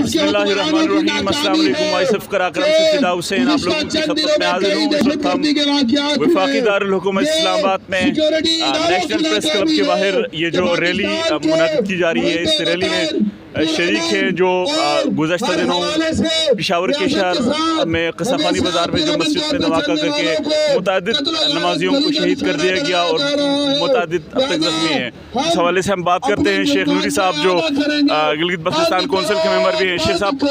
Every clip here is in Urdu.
بسم اللہ الرحمن الرحیم۔ السلام علیکم۔ آصف کراکرم سے فدا حسین آپ لوگوں کی خدمت میں حاضر ہوں۔ اس وقت ہم وفاقی دارالحکومت اسلام آباد میں نیشنل پریس کلب کے باہر یہ جو ریلی منعقد کی جا رہی ہے، اس ریلی میں شریک ہیں جو گزشتہ دنوں پشاور کے شہر میں قصہ خانی بازار میں جو مسجد میں دھماکہ کر کے متعدد نمازیوں کو شہید کر دیا گیا اور متعدد اب تک زخمی ہیں، اس حوالے سے ہم بات کرتے ہیں شیخ نوری صاحب جو گلگت بلتستان کونسل کے ممبر بھی ہیں۔ شیخ صاحب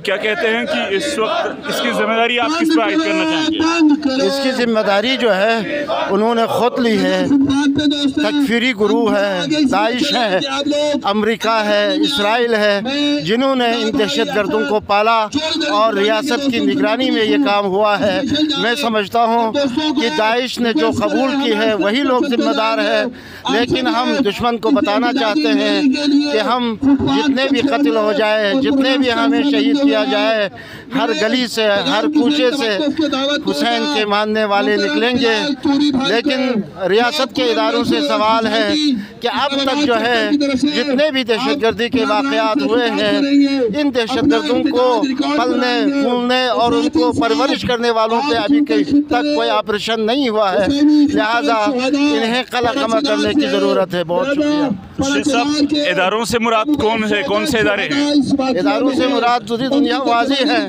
کیا کہتے ہیں کہ اس وقت اس کی ذمہ داری آپ کس پہ عائد کرنا چاہیں گے؟ اس کی ذمہ داری جو ہے انہوں نے خود لی ہے۔ تکفیری گروہ ہے، داعش ہے، امریکہ ہے، اسرائیل ہے، جنہوں نے ان دہشت گردوں کو پالا اور ریاست کی نگرانی میں یہ کام ہوا ہے۔ میں سمجھتا ہوں کہ داعش نے جو قبول کی ہے وہی لوگ ذمہ دار ہے، لیکن ہم دشمن کو بتانا چاہتے ہیں کہ ہم جتنے بھی قتل ہو جائے، جتنے بھی ہمیں شہید کیا جائے، ہر گلی سے ہر کوچے سے حسین کے ماننے والے نکلیں گے۔ لیکن ریاست کے اداروں سے سوال ہے کہ اب تک جو ہے جتنے بھی دہشت گردی کے واقعات ہوئے ہیں، ان دہشت گردوں کو پلنے پھولنے اور ان کو پرورش کرنے والوں پہ ابھی تک کوئی آپریشن نہیں ہوا ہے، لہذا انہیں قلع کم کرنے کی ضرورت ہے۔ بہت شکریہ۔ شیخ صاحب اداروں سے مراد کون سے ادارے ہیں؟ اداروں سے مراد پوری دنیا واضح ہے۔